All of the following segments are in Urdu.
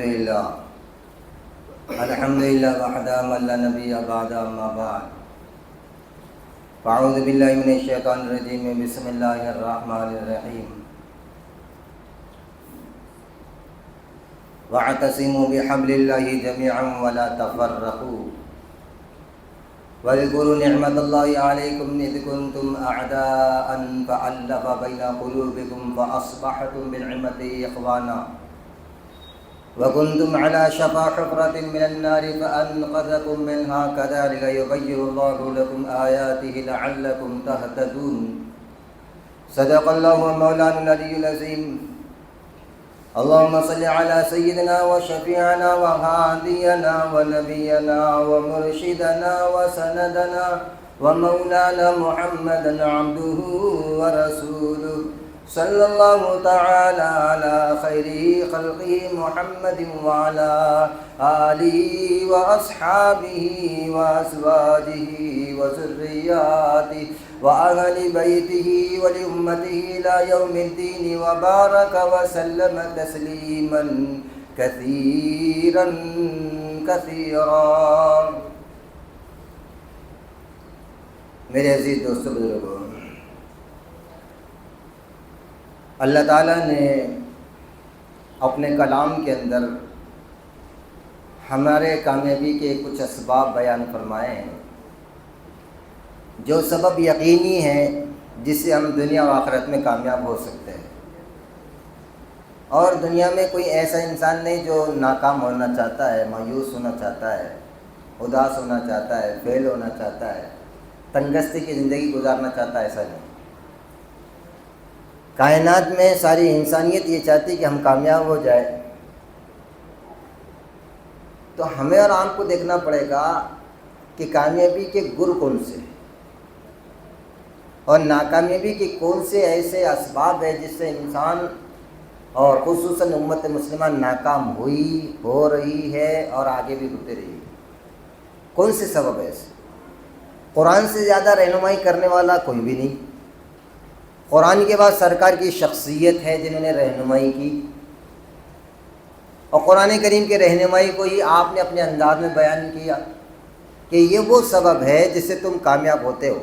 الحمدللہ وحدہ من لا نبی بعدہ اما بعد فاعوذ باللہ من الشیطان الرجیم بسم اللہ الرحمن الرحیم واعتصموا بحبل اللہ جميعا ولا تفرقوا واذكروا نعمة الله عليكم إذ كنتم أعداء فألف بين قلوبكم فأصبحتم بنعمته إخوانا وكنتم على شفا حفرة من النار فأنقذكم منها كذلك يبين الله لكم آياته لعلكم تهتدون صدق الله مولانا العلي العظيم اللهم صل على سيدنا وشفيعنا وهادينا ونبينا ومرشدنا وسندنا ومولانا محمدا عبده ورسوله صلى الله تعالى على خير خلقه محمد وعلى آله وأصحابه وأزواجه وذرياته وأهل بيته ولأمته إلى يوم الدين وبارك وسلم تسليما كثيرا كثيرا. میرے عزیز دوستو بزرگوں، اللہ تعالیٰ نے اپنے کلام کے اندر ہمارے کامیابی کے کچھ اسباب بیان فرمائے ہیں، جو سبب یقینی ہیں جس سے ہم دنیا و آخرت میں کامیاب ہو سکتے ہیں. اور دنیا میں کوئی ایسا انسان نہیں جو ناکام ہونا چاہتا ہے، مایوس ہونا چاہتا ہے، اداس ہونا چاہتا ہے، فیل ہونا چاہتا ہے، تنگستی کی زندگی گزارنا چاہتا ہے. ایسا نہیں. کائنات میں ساری انسانیت یہ چاہتی کہ ہم کامیاب ہو جائے. تو ہمیں اور آپ کو دیکھنا پڑے گا کہ کامیابی کے گر کون سے اور ناکامیابی کے کون سے ایسے اسباب ہیں جس سے انسان اور خصوصاً امت مسلمہ ناکام ہوئی، ہو رہی ہے اور آگے بھی ہوتے رہی. کون سے سبب ہے ایسے؟ قرآن سے زیادہ رہنمائی کرنے والا کوئی بھی نہیں. قرآن کے بعد سرکار کی شخصیت ہے جنہوں نے رہنمائی کی، اور قرآن کریم کے رہنمائی کو ہی آپ نے اپنے انداز میں بیان کیا کہ یہ وہ سبب ہے جس سے تم کامیاب ہوتے ہو.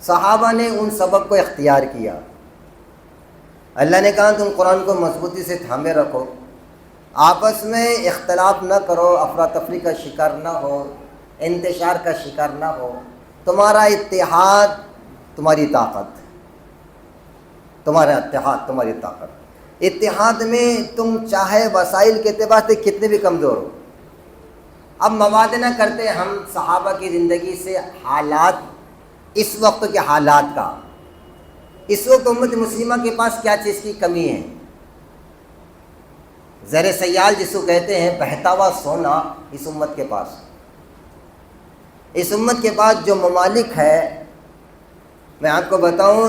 صحابہ نے ان سبب کو اختیار کیا. اللہ نے کہا تم قرآن کو مضبوطی سے تھامے رکھو، آپس میں اختلاف نہ کرو، افراتفری کا شکار نہ ہو، انتشار کا شکار نہ ہو. تمہارا اتحاد تمہاری طاقت، تمہارا اتحاد تمہاری طاقت. اتحاد میں تم چاہے وسائل کے اعتبار سے کتنے بھی کمزور ہو. اب موازنہ کرتے ہیں ہم صحابہ کی زندگی سے حالات، اس وقت کے حالات کا. اس وقت امت مسلمہ کے پاس کیا چیز کی کمی ہے؟ زر سیال جس کو کہتے ہیں، بہتا ہوا سونا اس امت کے پاس. اس امت کے پاس جو ممالک ہے، میں آپ کو بتاؤں،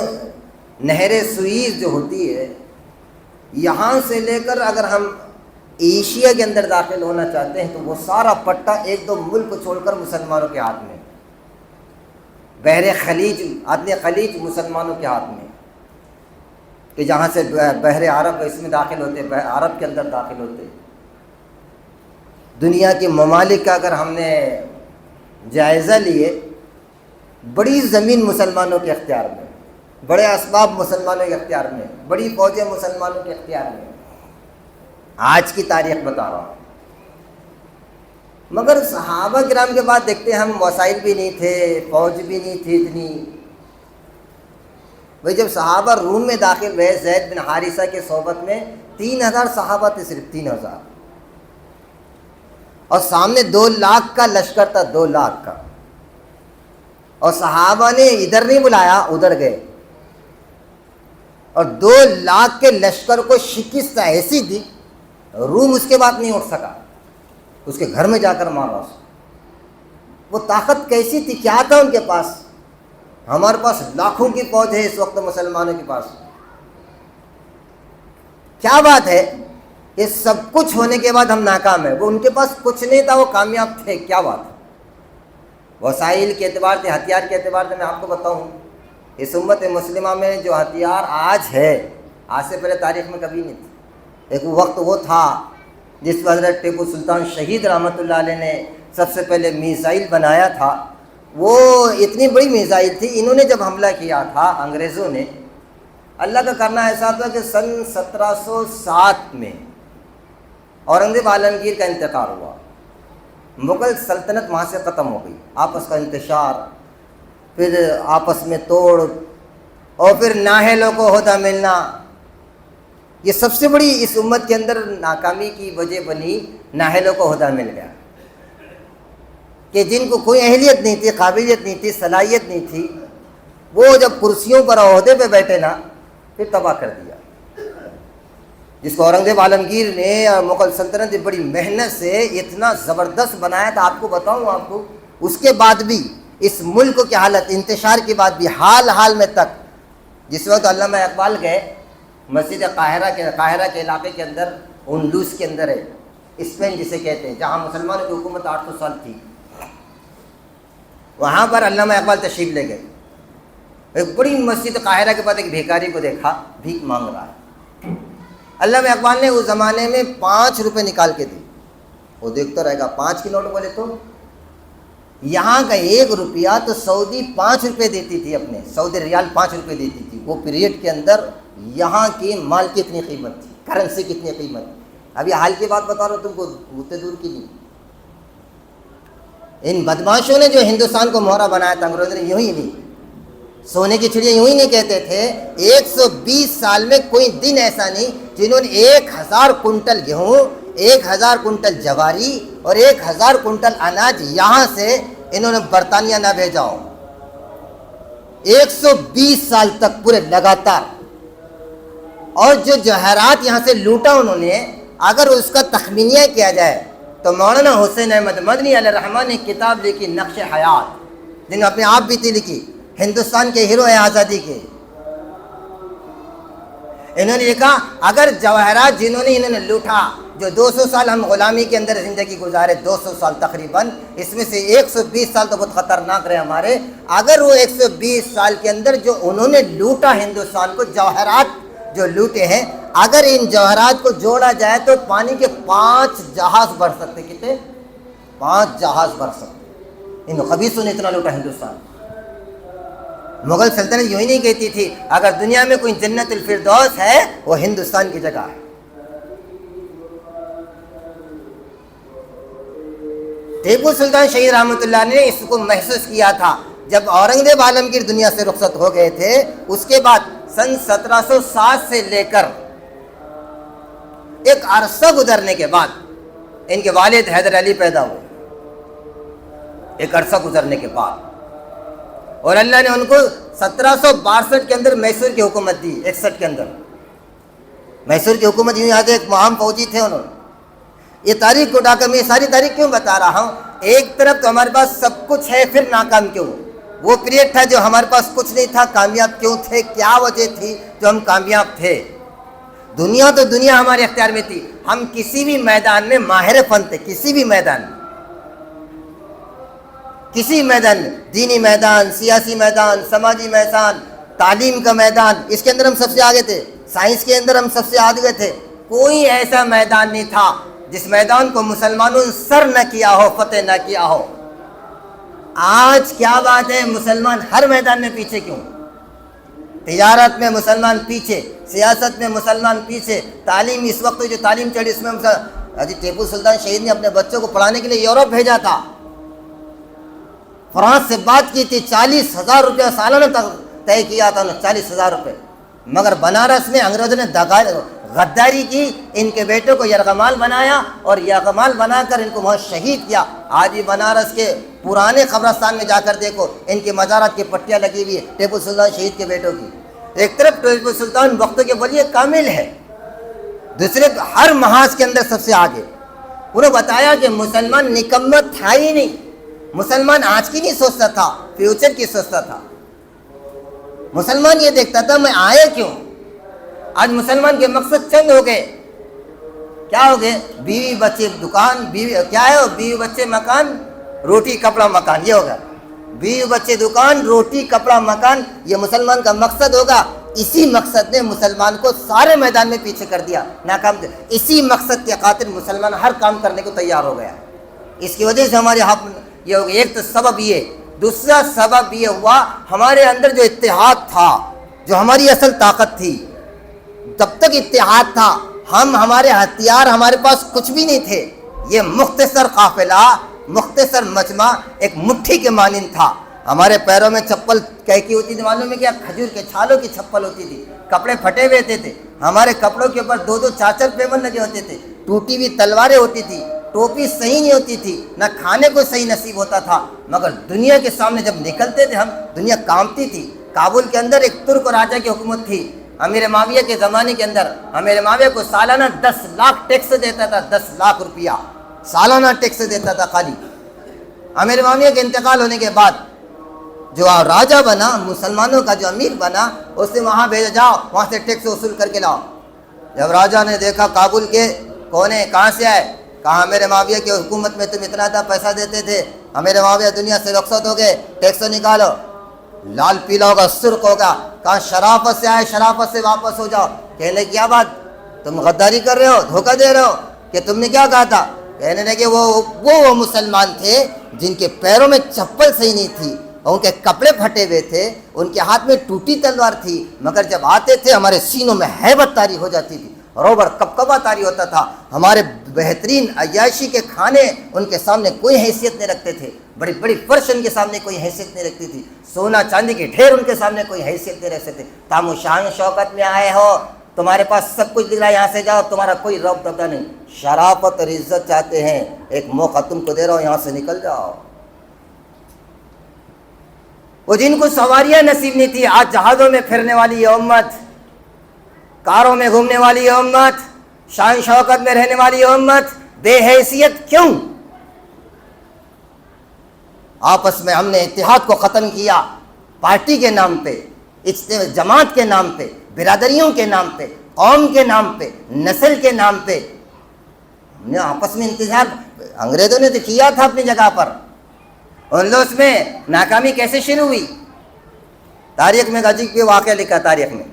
نہر سوئیز جو ہوتی ہے، یہاں سے لے کر اگر ہم ایشیا کے اندر داخل ہونا چاہتے ہیں تو وہ سارا پٹا ایک دو ملک چھوڑ کر مسلمانوں کے ہاتھ میں. بحر خلیج، عدن خلیج مسلمانوں کے ہاتھ میں، کہ جہاں سے بحر عرب اس میں داخل ہوتے، عرب کے اندر داخل ہوتے. دنیا کے ممالک کا اگر ہم نے جائزہ لیے، بڑی زمین مسلمانوں کے اختیار میں، بڑے اسباب مسلمانوں کے اختیار میں، بڑی فوجیں مسلمانوں کے اختیار میں. آج کی تاریخ بتا رہا ہوں. مگر صحابہ کرام کے بعد دیکھتے ہیں ہم، وسائل بھی نہیں تھے، فوج بھی نہیں تھی اتنی. بھئی جب صحابہ روم میں داخل ہوئے زید بن حارثہ کے صحبت میں، 3000 صحابہ تھے، صرف 3000، اور سامنے 2 لاکھ کا لشکر تھا، 2 لاکھ کا. اور صحابہ نے ادھر نہیں بلایا، ادھر گئے، اور 2 لاکھ کے لشکر کو شکست ایسی دی، روم اس کے بعد نہیں اٹھ سکا، اس کے گھر میں جا کر مارا. وہ طاقت کیسی تھی، کیا تھا ان کے پاس؟ ہمارے پاس لاکھوں کی فوج ہے اس وقت مسلمانوں کے پاس. کیا بات ہے؟ یہ سب کچھ ہونے کے بعد ہم ناکام ہیں. وہ ان کے پاس کچھ نہیں تھا، وہ کامیاب تھے. کیا بات ہے؟ وسائل کے اعتبار سے، ہتھیار کے اعتبار سے میں آپ کو بتاؤں، اس امت مسلمہ میں جو ہتھیار آج ہے، آج سے پہلے تاریخ میں کبھی نہیں تھا. ایک وقت وہ تھا جس پر حضرت ٹیپو سلطان شہید رحمۃ اللہ علیہ نے سب سے پہلے میزائل بنایا تھا، وہ اتنی بڑی میزائل تھی، انہوں نے جب حملہ کیا تھا انگریزوں نے، اللہ کا کرنا ایسا تھا کہ سن 1707 میں اورنگزیب عالمگیر کا انتقال ہوا، مغل سلطنت وہاں سے ختم ہو گئی، آپس کا انتشار، پھر آپس میں توڑ، اور پھر نااہلوں کو عہدہ ملنا، یہ سب سے بڑی اس امت کے اندر ناکامی کی وجہ بنی، نااہلوں کو عہدہ مل گیا کہ جن کو کوئی اہلیت نہیں تھی، قابلیت نہیں تھی، صلاحیت نہیں تھی، وہ جب کرسیوں پر عہدے پہ بیٹھے نا، پھر تباہ کر دیا، جس کو اورنگزیب عالمگیر نے مغل سلطنت نے بڑی محنت سے اتنا زبردست بنایا تھا۔ آپ کو بتاؤں، آپ کو اس کے بعد بھی اس ملک کی حالت، انتشار کے بعد بھی حال میں تک، جس وقت علامہ اقبال گئے مسجد قاہرہ کے علاقے کے اندر، اندلس کے اندر ہے، اسپین جسے کہتے ہیں، جہاں مسلمانوں کی حکومت 800 سال تھی، وہاں پر علامہ اقبال تشریف لے گئے، ایک بڑی مسجد قاہرہ کے بعد ایک بھیکاری کو دیکھا، بھیک مانگ رہا ہے۔ علامہ اقبال نے اس زمانے میں 5 روپے نکال کے دی، وہ دیکھتا رہے گا، 5 کے نوٹ بولے تو یہاں کا 1 روپیہ تو سعودی 5 روپے دیتی تھی، اپنے سعودی ریال 5 روپے دیتی تھی، وہ پیریڈ کے اندر یہاں کی مال کی اتنی قیمت تھی، کرنسی کتنی قیمت تھی۔ ابھی حال کی بات بتا رہا ہوں تم کو، اتنے دور کی نہیں۔ ان بدماشوں نے جو ہندوستان کو مہرا بنایا تھا، انگریزوں نے یوں ہی نہیں، سونے کی چڑیا یوں ہی نہیں کہتے تھے، 120 سال میں کوئی دن ایسا نہیں جنہوں نے 1000 کنٹل گیہوں، 1000 کنٹل جواری اور 1000 کنٹل اناج یہاں سے انہوں نے برطانیہ نہ بھیجا ہو، 120 سال تک پورے لگاتار۔ اور جو جواہرات یہاں سے لوٹا انہوں نے، اگر اس کا تخمینیہ کیا جائے تو مولانا حسین احمد مدنی علیہ الرحمٰن نے کتاب لکھی نقش حیات، جن نے اپنے آپ بیتی لکھی، ہندوستان کے ہیرو ہیں آزادی کے۔ انہوں نے لکھا اگر جواہرات انہوں نے لوٹا، جو 200 سال ہم غلامی کے اندر زندگی گزارے، 200 سال تقریباً، اس میں سے 120 سال تو بہت خطرناک رہے ہمارے، اگر وہ 120 سال کے اندر جو انہوں نے لوٹا ہندوستان کو، جواہرات جو لوٹے ہیں، اگر ان جواہرات کو جوڑا جائے تو پانی کے 5 جہاز بھر سکتے۔ کتنے؟ 5 جہاز بھر سکتے۔ ان خبیثوں نے اتنا لوٹا ہندوستان۔ مغل سلطنت یوں ہی نہیں کہتی تھی اگر دنیا میں کوئی جنت الفردوس ہے وہ ہندوستان کی جگہ ہے۔ ٹیپو سلطان شہید رحمۃ اللہ نے اس کو محسوس کیا تھا جب اورنگزیب عالمگیر دنیا سے رخصت ہو گئے تھے۔ اس کے بعد سن 1707 سے لے کر ایک عرصہ گزرنے کے بعد ان کے والد حیدر علی پیدا ہوئے، ایک عرصہ گزرنے کے بعد، اور اللہ نے ان کو 1762 کے اندر میسور کی حکومت دی، 61 کے اندر میسور کی حکومت یوں یاد ہے، ایک مہم فوجی تھے انہوں نے۔ یہ تاریخ کو ڈاکہ میں ساری تاریخ کیوں بتا رہا ہوں؟ ایک طرف تو ہمارے پاس سب کچھ ہے، پھر ناکام کیوں؟ وہ پیریڈ تھا جو ہمارے پاس کچھ نہیں تھا، کامیاب کیوں تھے؟ کیا وجہ تھی جو ہم کامیاب تھے؟ دنیا تو دنیا ہمارے اختیار میں تھی، ہم کسی بھی میدان میں ماہر فن تھے، کسی بھی میدان میں، کسی میدان میں، دینی میدان، سیاسی میدان، سماجی میدان، تعلیم کا میدان، اس کے اندر ہم سب سے آگے تھے، سائنس کے اندر ہم سب سے آگے تھے۔ کوئی ایسا میدان نہیں تھا جس میدان کو مسلمانوں نے سر نہ کیا ہو، فتح نہ کیا ہو۔ آج کیا بات ہے، مسلمان ہر میدان میں پیچھے کیوں؟ تجارت میں مسلمان پیچھے، سیاست میں مسلمان پیچھے، تعلیم اس وقت جو تعلیم چڑھی اس میں ٹیپو سلطان شہید نے اپنے بچوں کو پڑھانے کے لیے یورپ بھیجا تھا، فرانس سے بات کی تھی، 40,000 روپیہ سالانہ طے کیا تھا، 40,000 روپے، مگر بنارس میں انگریزوں نے غداری کی، ان کے بیٹوں کو یرغمال بنایا اور یرغمال بنا کر ان کو وہاں شہید کیا۔ آج بھی بنارس کے پرانے قبرستان میں جا کر دیکھو، ان کے مزارات کی پٹیاں لگی ہوئی ہے ٹیپو سلطان شہید کے بیٹوں کی۔ ایک طرف ٹیپو سلطان وقت کے ولی کامل ہے، دوسرے ہر محاذ کے اندر سب سے آگے۔ انہوں نے بتایا کہ مسلمان نکمت تھا ہی نہیں، مسلمان آج کی نہیں سوچتا تھا، فیوچر کی سوچتا تھا۔ مسلمان یہ دیکھتا تھا میں آیا کیوں۔ آج مسلمان کے مقصد چند ہو گئے، کیا ہو گئے؟ بیوی بچے دکان، کیا ہے وہ؟ بیوی بچے مکان، روٹی کپڑا مکان، یہ ہوگا۔ بیوی بچے دکان، روٹی کپڑا مکان، یہ مسلمان کا مقصد ہوگا اسی مقصد نے مسلمان کو سارے میدان میں پیچھے کر دیا، ناکام کیا۔ اسی مقصد کے خاطر مسلمان ہر کام کرنے کو تیار ہو گیا۔ اس کی وجہ سے ہمارے حق یہ ہو گیا۔ ایک تو سبب یہ، دوسرا سبب یہ ہوا ہمارے اندر جو اتحاد تھا، جو ہماری اصل طاقت تھی، جب تک اتحاد تھا ہمارے ہتھیار ہمارے پاس کچھ بھی نہیں تھے۔ یہ مختصر قافلہ، مختصر مجمع ایک مٹھی کے مانند تھا۔ ہمارے پیروں میں چپل کی ہوتی تھی، معلوم ہے کیا؟ کھجور کے چھالوں کی چپل ہوتی تھی، کپڑے پھٹے ہوئے تھے، ہمارے کپڑوں کے اوپر 2 4 پیمن لگے ہوتے تھے، ٹوٹی ہوئی تلواریں ہوتی تھی، ٹوپی صحیح نہیں ہوتی تھی، نہ کھانے کو صحیح نصیب ہوتا تھا، مگر دنیا کے سامنے جب نکلتے تھے ہم، دنیا کانپتی تھی۔ کابل کے اندر ایک ترک راجا کی حکومت تھی امیر معاویہ کے زمانے کے اندر۔ امیر معاویہ کو سالانہ 10 لاکھ ٹیکس دیتا تھا، 10 لاکھ روپیہ سالانہ ٹیکس دیتا تھا خالی۔ امیر معاویہ کے انتقال ہونے کے بعد جو راجا بنا، مسلمانوں کا جو امیر بنا، اس نے وہاں بھیجا، جاؤ وہاں سے ٹیکس وصول کر کے لاؤ۔ جب راجا نے دیکھا کابل کے کونے کہاں سے آئے، کہا امیر معاویہ کی حکومت میں تم اتنا تھا پیسہ دیتے تھے، امیر معاویہ دنیا سے رخصت ہو گئے، ٹیکس نکالو۔ لال پیلا ہوگا، سرخ ہوگا، کہاں شرافت سے آئے، شرافت سے واپس ہو جاؤ۔ کہنے کیا بات، تم غداری کر رہے ہو، دھوکہ دے رہے ہو، کہ تم نے کیا کہا تھا؟ کہنے لگے وہ مسلمان تھے جن کے پیروں میں چپل صحیح نہیں تھی، ان کے کپڑے پھٹے ہوئے تھے، ان کے ہاتھ میں ٹوٹی تلوار تھی، مگر جب آتے تھے ہمارے سینوں میں ہیبت طاری ہو جاتی تھی، روبر کپکپا طاری ہوتا تھا۔ ہمارے بہترین عیاشی کے کھانے ان کے سامنے کوئی حیثیت نہیں رکھتے تھے، بڑی بڑی فرش ان کے سامنے کوئی حیثیت نہیں رکھتی تھی، سونا چاندی کے ڈھیر ان کے سامنے کوئی حیثیت نہیں رکھتے تھے۔ تم شان شوکت میں آئے ہو، تمہارے پاس سب کچھ دکھ رہا ہے، یہاں سے جاؤ، تمہارا کوئی رب دبدبہ نہیں۔ شرافت اور عزت چاہتے ہیں، ایک موقع تم کو دے رہا ہوں، یہاں سے نکل جاؤ۔ وہ جن کو سواریاں نصیب نہیں تھی، آج جہازوں میں پھرنے والی یہ امت، کاروں میں گھومنے والی یہ امت، شان شوکت میں رہنے والی یہ امت بے حیثیت کیوں؟ آپس میں ہم نے اتحاد کو ختم کیا، پارٹی کے نام پہ، جماعت کے نام پہ، برادریوں کے نام پہ، قوم کے نام پہ، نسل کے نام پہ ہم نے آپس میں انتظار۔ انگریزوں نے تو کیا تھا اپنی جگہ پر، اندلس میں ناکامی کیسے شروع ہوئی؟ تاریخ میں ایک عجیب کے واقعہ لکھا تاریخ میں۔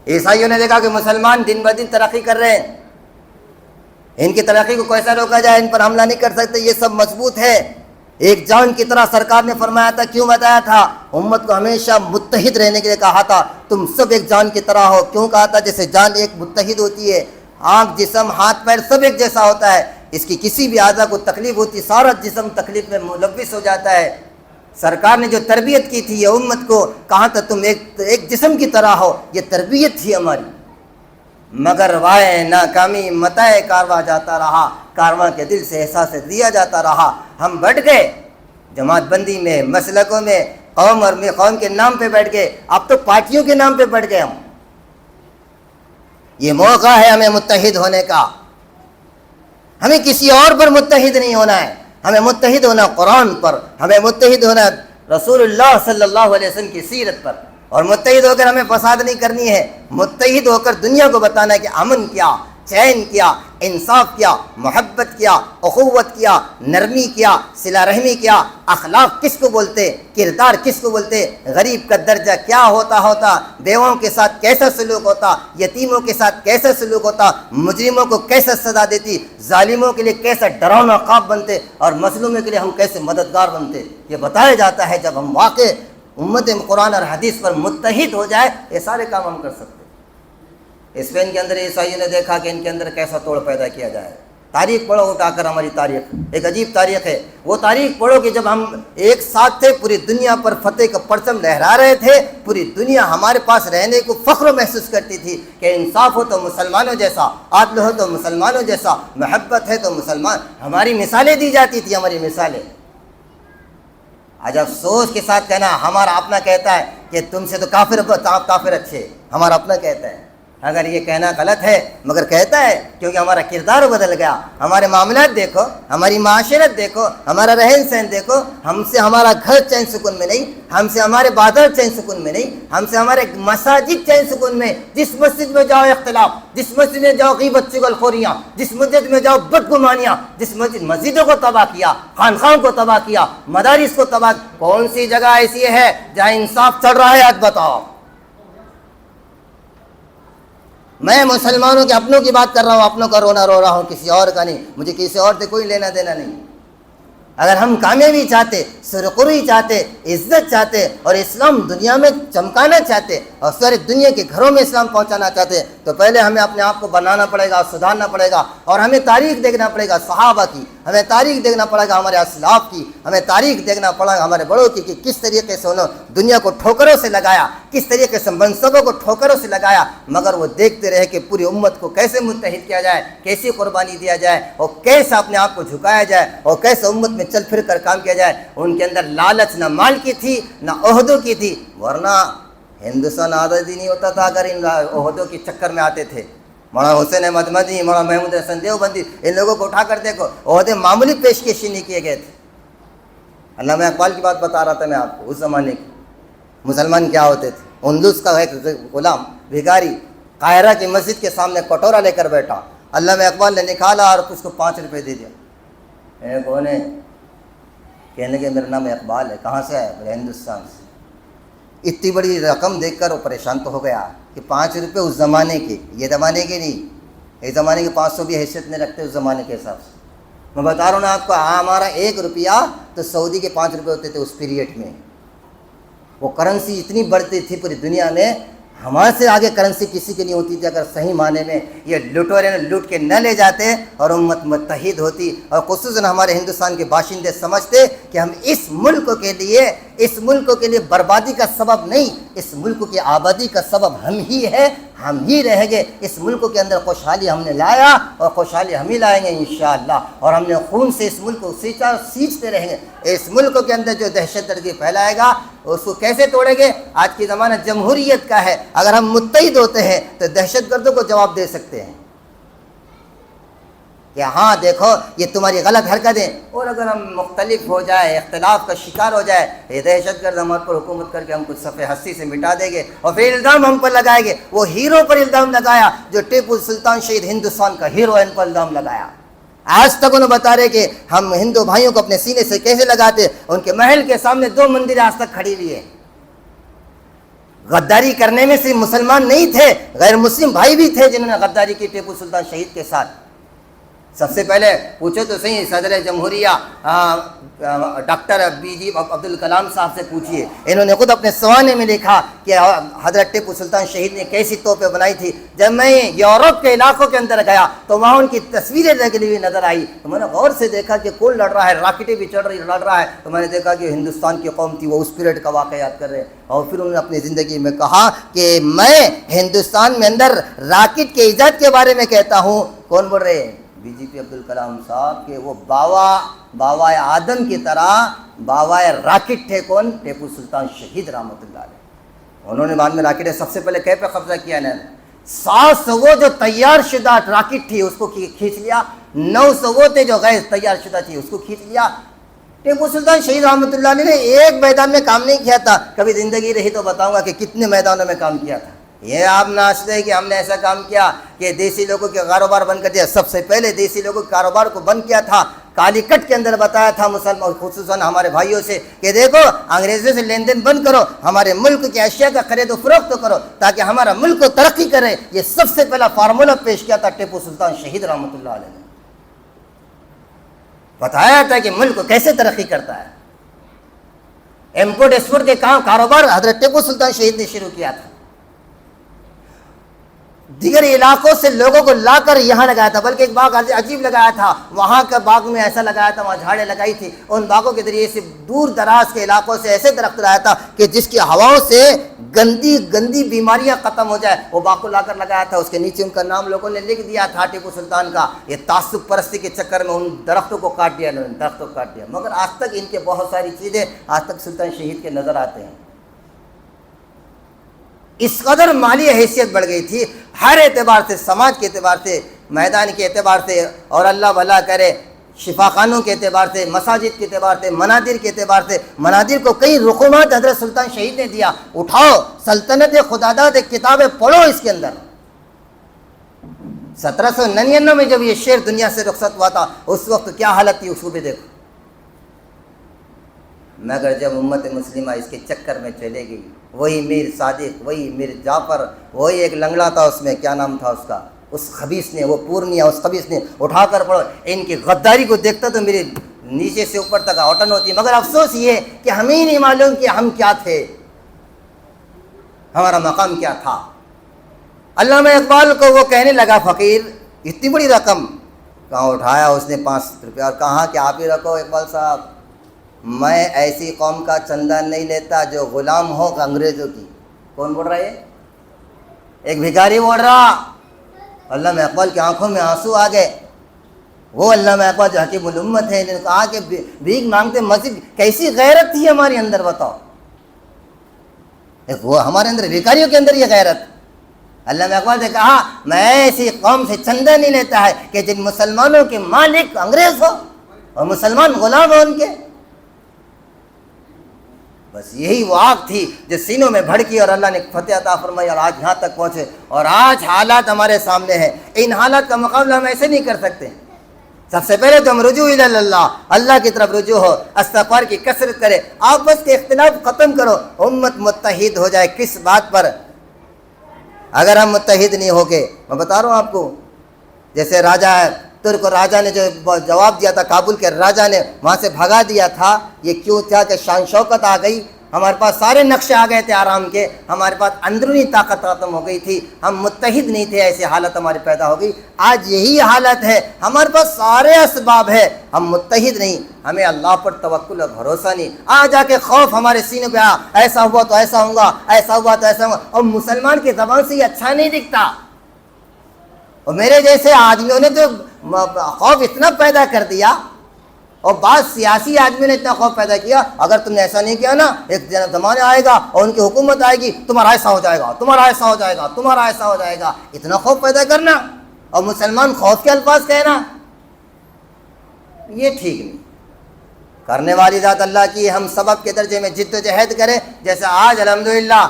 عیسائیوں نے دیکھا کہ مسلمان دن بہ دن ترقی کر رہے ہیں، ان کی ترقی کو کیسا روکا جائے، ان پر حملہ نہیں کر سکتے، یہ سب مضبوط ہے۔ ایک جان کی طرح سرکار نے فرمایا تھا، کیوں بتایا تھا؟ امت کو ہمیشہ متحد رہنے کے لیے کہا تھا، تم سب ایک جان کی طرح ہو۔ کیوں کہا تھا؟ جیسے جان ایک متحد ہوتی ہے، آنکھ، جسم، ہاتھ، پیر سب ایک جیسا ہوتا ہے، اس کی کسی بھی اعضاء کو تکلیف ہوتی، سارا جسم تکلیف میں ملوث ہو جاتا ہے۔ سرکار نے جو تربیت کی تھی یہ امت کو، کہا تھا تم ایک جسم کی طرح ہو، یہ تربیت تھی ہماری۔ مگر وائے ناکامی متائے کارواں جاتا رہا، کارواں کے دل سے احساس دیا جاتا رہا۔ ہم بٹ گئے جماعت بندی میں، مسلکوں میں، قوم اور قوم کے نام پہ بیٹھ گئے، اب تو پارٹیوں کے نام پہ بیٹھ گئے ہم۔ یہ موقع ہے ہمیں متحد ہونے کا، ہمیں کسی اور پر متحد نہیں ہونا ہے، ہمیں متحد ہونا قرآن پر، ہمیں متحد ہونا رسول اللہ صلی اللہ علیہ وسلم کی سیرت پر، اور متحد ہو کر ہمیں فساد نہیں کرنی ہے، متحد ہو کر دنیا کو بتانا ہے کہ امن کیا، چین کیا، انصاف کیا، محبت کیا، اخوت کیا، نرمی کیا، صلہ رحمی کیا، اخلاق کس کو بولتے، کردار کس کو بولتے، غریب کا درجہ کیا ہوتا، بیواؤں کے ساتھ کیسا سلوک ہوتا، یتیموں کے ساتھ کیسا سلوک ہوتا، مجرموں کو کیسا سزا دیتی، ظالموں کے لیے کیسا ڈراؤنا خواب بنتے، اور مظلوموں کے لیے ہم کیسے مددگار بنتے، یہ بتایا جاتا ہے۔ جب ہم واقع امت قرآن اور حدیث پر متحد ہو جائے، یہ سارے کام ہم کر سکتے ہیں۔ اسپین کے اندر عیسائیوں نے دیکھا کہ ان کے اندر کیسا توڑ پیدا کیا جائے۔ تاریخ پڑھو اٹھا کر، ہماری تاریخ ایک عجیب تاریخ ہے۔ وہ تاریخ پڑھو کہ جب ہم ایک ساتھ تھے، پوری دنیا پر فتح کا پرچم لہرا رہے تھے، پوری دنیا ہمارے پاس رہنے کو فخر محسوس کرتی تھی کہ انصاف ہو تو مسلمانوں جیسا، عدل ہو تو مسلمانوں جیسا، محبت ہے تو مسلمان، ہماری مثالیں دی جاتی تھی، ہماری مثالیں۔ آج افسوس کے ساتھ کہنا، ہمارا اپنا کہتا ہے کہ تم سے تو کافر اچھے، ہمارا اپنا کہتا ہے۔ اگر یہ کہنا غلط ہے، مگر کہتا ہے، کیونکہ ہمارا کردار بدل گیا۔ ہمارے معاملات دیکھو، ہماری معاشرت دیکھو، ہمارا رہن سہن دیکھو، ہم سے ہمارا گھر چین سکون میں نہیں، ہم سے ہمارے بازار چین سکون میں نہیں، ہم سے ہمارے مساجد چین سکون میں۔ جس مسجد میں جاؤ اختلاف، جس مسجد میں جاؤ غیبت چغلخوریاں، جس مسجد میں جاؤ بدگمانیاں، جس مسجدوں کو تباہ کیا، خانقاہوں کو تباہ کیا، مدارس کو تباہ۔ کون سی جگہ ایسی ہے جہاں انصاف چل رہا ہے؟ آج بتاؤ، میں مسلمانوں کے اپنوں کی بات کر رہا ہوں، اپنوں کا رونا رو رہا ہوں، کسی اور کا نہیں، مجھے کسی اور سے کوئی لینا دینا نہیں۔ اگر ہم کامیابی چاہتے، سرخروئی چاہتے، عزت چاہتے اور اسلام دنیا میں چمکانا چاہتے اور سارے دنیا کے گھروں میں اسلام پہنچانا چاہتے تو پہلے ہمیں اپنے آپ کو بنانا پڑے گا، سدھارنا پڑے گا، اور ہمیں تاریخ دیکھنا پڑے گا صحابہ کی، ہمیں تاریخ دیکھنا پڑے گا ہمارے اسلاف کی، ہمیں تاریخ دیکھنا پڑے گا ہمارے بڑوں کی کہ کس طریقے سے انہوں دنیا کو ٹھوکروں سے لگایا، کس طریقے سے منصبوں کو ٹھوکروں سے لگایا، مگر وہ دیکھتے رہے کہ پوری امت کو کیسے متحد کیا جائے، کیسی قربانی دیا جائے اور کیسے اپنے آپ کو جھکایا جائے اور کیسے امت میں چل پھر کر کام کیا جائے۔ ان کے اندر لالچ نہ مال کی تھی نہ عہدوں کی تھی، ورنہ ہندوستان آزاد ہی نہیں ہوتا تھا اگر ان عہدوں کے چکر میں آتے تھے۔ مولانا حسین احمد مدنی، مولانا محمود حسن دیوبندی، ان لوگوں کو اٹھا کر دیکھو، عہدے معمولی پیشکشی نہیں کیے گئے تھے۔ علامہ اقبال کی بات بتا رہا تھا میں آپ کو، اس زمانے کی مسلمان کیا ہوتے تھے۔ اندلس کا ایک غلام بھکاری قاہرہ کی مسجد کے سامنے کٹورا لے کر بیٹھا، علامہ اقبال نے نکالا اور اس کو 5 روپے دے دیا۔ کون ہے؟ کہنے کے میرا نام اقبال ہے۔ کہاں سے ہے؟ بولے ہندوستان سے۔ اتنی بڑی رقم دیکھ کر وہ پریشان تو ہو گیا کہ 5 روپے اس زمانے کے، یہ زمانے کے نہیں، اس زمانے کے 500 بھی حیثیت نہیں رکھتے اس زمانے کے حساب سے۔ میں بتا رہا ہوں نا آپ کو، ہمارا 1 روپیہ تو سعودی کے 5 روپے ہوتے تھے اس پیریڈ میں۔ وہ کرنسی اتنی بڑھتی تھی پوری دنیا میں، ہمارے سے آگے کرنسی کسی کی نہیں ہوتی تھی۔ اگر صحیح معنی میں یہ لٹورے نے لوٹ کے نہ لے جاتے اور امت متحد ہوتی، اور خصوصاً ہمارے ہندوستان کے باشندے سمجھتے کہ ہم اس ملک کے لیے بربادی کا سبب نہیں، اس ملک کی آبادی کا سبب ہم ہی ہے، ہم ہی رہیں گے۔ اس ملک کے اندر خوشحالی ہم نے لایا اور خوشحالی ہم ہی لائیں گے انشاءاللہ، اور ہم نے خون سے اس ملک کو سینچتے رہیں گے۔ اس ملک کے اندر جو دہشت گردی پھیلائے گا اس کو کیسے توڑیں گے؟ آج کی زمانہ جمہوریت کا ہے، اگر ہم متحد ہوتے ہیں تو دہشت گردوں کو جواب دے سکتے ہیں کہ ہاں دیکھو یہ تمہاری غلط حرکتیں، اور اگر ہم مختلف ہو جائے، اختلاف کا شکار ہو جائے، یہ دہشت گرد ہمارے پر حکومت کر کے ہم کو صفحہ ہستی سے مٹا دیں گے اور پھر الزام ہم پر لگائیں گے۔ وہ ہیرو پر الزام لگایا جو ٹیپو سلطان شہید ہندوستان کا ہیرو ہے، ان پر الزام لگایا۔ آج تک انہوں بتا رہے کہ ہم ہندو بھائیوں کو اپنے سینے سے کیسے لگاتے، ان کے محل کے سامنے 2 مندر آج تک کھڑی ہوئی ہے۔ غداری کرنے میں صرف مسلمان نہیں تھے، غیر مسلم بھائی بھی تھے جنہوں نے غداری کی ٹیپو سلطان شہید کے ساتھ۔ سب سے پہلے پوچھو تو صحیح صدر جمہوریہ ڈاکٹر BG عبدالکلام صاحب سے پوچھیے، انہوں نے خود اپنے سوانے میں لکھا کہ حضرت ٹیپو سلطان شہید نے کیسی توپیں بنائی تھی۔ جب میں یورپ کے علاقوں کے اندر گیا تو وہاں ان کی تصویریں لگی ہوئی نظر آئی، تو میں نے غور سے دیکھا کہ کون لڑ رہا ہے، راکٹیں بھی لڑ رہا ہے، تو میں نے دیکھا کہ ہندوستان کی قوم تھی، وہ اس پیریڈ کا واقعہ یاد کر رہے ہیں۔ اور پھر انہوں نے اپنی زندگی میں کہا کہ میں ہندوستان میں اندر راکٹ کے ایجاد کے بارے میں کہتا ہوں۔ کون بول رہے ہیں؟ BGP عبدالکلام صاحب کہ وہ باوا آدم کی طرح باوا راکٹ تھے۔ کون؟ ٹیپو سلطان شہید رحمۃ اللہ علیہ۔ انہوں نے بعد میں راکٹ سب سے پہلے کہہ پہ قبضہ کیا نا، 700 وہ جو تیار شدہ راکٹ تھی اس کو کھینچ لیا، 900 وہ تھے جو غیر تیار شدہ تھی اس کو کھینچ لیا۔ ٹیپو سلطان شہید رحمۃ اللہ علیہ نے ایک میدان میں کام نہیں کیا تھا، کبھی زندگی رہی تو بتاؤں گا کہ کتنے میدانوں میں کام کیا تھا۔ یہ آپ ناچتے کہ ہم نے ایسا کام کیا کہ دیسی لوگوں کے کاروبار بند کر دیا۔ سب سے پہلے دیسی لوگوں کے کاروبار کو بند کیا تھا، کالی کٹ کے اندر بتایا تھا مسلمان خصوصاً ہمارے بھائیوں سے کہ دیکھو انگریزوں سے لین دین بند کرو، ہمارے ملک کی اشیاء کا خرید و فروخت کرو تاکہ ہمارا ملک کو ترقی کرے۔ یہ سب سے پہلا فارمولہ پیش کیا تھا ٹیپو سلطان شہید رحمۃ اللہ علیہ نے، بتایا تھا کہ ملک کو کیسے ترقی کرتا ہے۔ امپورٹ ایکسپورٹ کے کاروبار حضرت ٹیپو سلطان شہید نے شروع کیا تھا۔ دیگر علاقوں سے لوگوں کو لا کر یہاں لگایا تھا، بلکہ ایک باغ عجیب لگایا تھا، وہاں کا باغ میں ایسا لگایا تھا، وہاں جھاڑیں لگائی تھی، ان باغوں کے ذریعے سے دور دراز کے علاقوں سے ایسے درخت لایا تھا کہ جس کی ہواؤں سے گندی بیماریاں ختم ہو جائے، وہ باغ کو لا کر لگایا تھا۔ اس کے نیچے ان کا نام لوگوں نے لکھ دیا تھا ٹیپو سلطان کا۔ یہ تعصب پرستی کے چکر میں ان درختوں کو کاٹ دیا، مگر آج تک ان کے بہت ساری چیزیں آج تک سلطان شہید کے نظر آتے ہیں۔ اس قدر مالی حیثیت بڑھ گئی تھی، ہر اعتبار سے، سماج کے اعتبار سے، میدان کے اعتبار سے، اور اللہ بھلا کرے شفا خانوں کے اعتبار سے، مساجد کے اعتبار سے، منادر کے اعتبار سے۔ منادر کو کئی رقومات حضرت سلطان شہید نے دیا، اٹھاؤ سلطنت خداداد کتابیں پڑھو اس کے اندر۔ 1799 میں جب یہ شعر دنیا سے رخصت ہوا تھا اس وقت کیا حالت تھی اس کو بھی دیکھو۔ مگر جب امت مسلمہ اس کے چکر میں چلے گئی، وہی میر صادق، وہی میر جعفر، وہی ایک لنگڑا تھا، اس میں کیا نام تھا اس کا، اس خبیث نے، وہ پورنیا، اس خبیث نے اٹھا کر پڑھو، ان کی غداری کو دیکھتا تو میرے نیچے سے اوپر تک اوٹن ہوتی ہے۔ مگر افسوس یہ کہ ہمیں نہیں معلوم کہ ہم کیا تھے، ہمارا مقام کیا تھا۔ علامہ اقبال کو وہ کہنے لگا فقیر اتنی بڑی رقم کہاں اٹھایا اس نے 5 روپے اور کہا کہ آپ ہی رکھو اقبال صاحب، میں ایسی قوم کا چندہ نہیں لیتا جو غلام ہو انگریزوں کی۔ کون بول رہا ہے؟ ایک بھکاری بول رہا۔ علامہ اقبال کی آنکھوں میں آنسو آ گئے۔ وہ علامہ اقبال جو حکیم الامت ہے، انہوں نے کہا کہ بھیک مانگتے مسجد، کیسی غیرت تھی ہمارے اندر بتاؤ، وہ ہمارے اندر بھکاریوں کے اندر یہ غیرت۔ علامہ اقبال نے کہا میں ایسی قوم سے چندہ نہیں لیتا ہے کہ جن مسلمانوں کے مالک انگریز ہو اور مسلمان غلام ہو ان کے۔ بس یہی وہ آگ تھی جو سینوں میں بھڑکی اور اللہ نے فتح عطا فرمائی اور آج یہاں تک پہنچے۔ اور آج حالات ہمارے سامنے ہیں، ان حالات کا مقابلہ ہم ایسے نہیں کر سکتے۔ سب سے پہلے تو ہم رجوع اللہ، اللہ کی طرف رجوع ہو، استغفار کی کثرت کرے، آپس کے اختلاف ختم کرو، امت متحد ہو جائے۔ کس بات پر؟ اگر ہم متحد نہیں ہو گے، میں بتا رہا ہوں آپ کو، جیسے راجہ ترک راجہ نے جو جواب دیا تھا، کابل کے راجہ نے وہاں سے بھگا دیا تھا، یہ کیوں تھا کہ شان شوکت آ گئی، ہمارے پاس سارے نقشے آ گئے تھے آرام کے، ہمارے پاس اندرونی طاقت ختم ہو گئی تھی، ہم متحد نہیں تھے، ایسی حالت ہماری پیدا ہو گئی۔ آج یہی حالت ہے، ہمارے پاس سارے اسباب ہے، ہم متحد نہیں، ہمیں اللہ پر توکل اور بھروسہ نہیں، آ جا کے خوف ہمارے سینے پہ ایسا ہوا تو ایسا ہوگا، ایسا ہوا تو ایسا ہوگا۔ اور مسلمان کی زبان سے یہ اچھا نہیں دکھتا، اور میرے جیسے آدمیوں نے تو خوف اتنا پیدا کر دیا، اور بعض سیاسی آدمیوں نے اتنا خوف پیدا کیا، اگر تم نے ایسا نہیں کیا نا، ایک زمانہ آئے گا اور ان کی حکومت آئے گی، تمہارا ایسا ہو جائے گا، تمہارا ایسا ہو جائے گا، تمہارا ایسا ہو جائے گا۔ اتنا خوف پیدا کرنا اور مسلمان خوف کے الفاظ کہنا، یہ ٹھیک نہیں۔ کرنے والی ذات اللہ کی، ہم سبب کے درجے میں جد و جہد کریں۔ جیسے آج الحمدللہ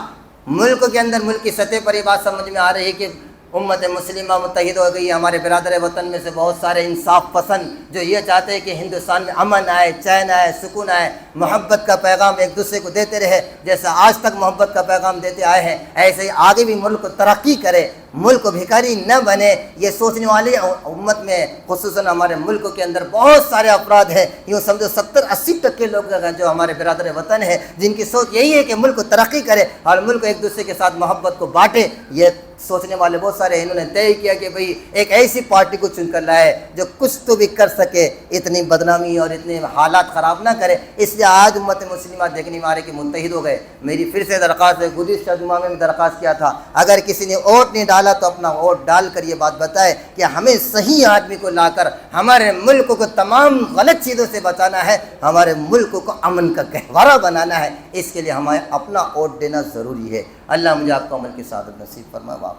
ملک کے اندر، ملک کی سطح پر یہ بات سمجھ میں آ رہی ہے کہ امت مسلمہ متحد ہو گئی۔ ہمارے برادر وطن میں سے بہت سارے انصاف پسند جو یہ چاہتے ہیں کہ ہندوستان میں امن آئے، چین آئے، سکون آئے، محبت کا پیغام ایک دوسرے کو دیتے رہے، جیسا آج تک محبت کا پیغام دیتے آئے ہیں، ایسے ہی آگے بھی ملک ترقی کرے، ملک بھکاری نہ بنے۔ یہ سوچنے والی امت میں، خصوصاً ہمارے ملک کے اندر بہت سارے افراد ہیں، یوں سمجھو 70-80% لوگ جو ہمارے برادر وطن ہیں، جن کی سوچ یہی ہے کہ ملک ترقی کرے اور ملک ایک دوسرے کے ساتھ محبت کو بانٹے۔ یہ سوچنے والے بہت سارے ہیں، انہوں نے طے کیا کہ بھئی ایک ایسی پارٹی کو چن کر لائے جو کچھ تو بھی کر سکے، اتنی بدنامی اور اتنے حالات خراب نہ کرے۔ اس لیے آج امت مسلمہ دیکھنے میں آ رہے کہ متحد ہو گئے۔ میری پھر سے درخواست ہے، گزشتہ جمعہ میں درخواست کیا تھا، اگر کسی نے ووٹ نہیں ڈالا تو اپنا ووٹ ڈال کر یہ بات بتائے کہ ہمیں صحیح آدمی کو لا کر ہمارے ملک کو تمام غلط چیزوں سے بچانا ہے، ہمارے ملک کو امن کا گہوارہ بنانا ہے۔ اس کے لیے ہمیں اپنا ووٹ دینا ضروری ہے۔ اللہ مجھے آپ کو عمل کی سعادت نصیب فرمائے۔ واپس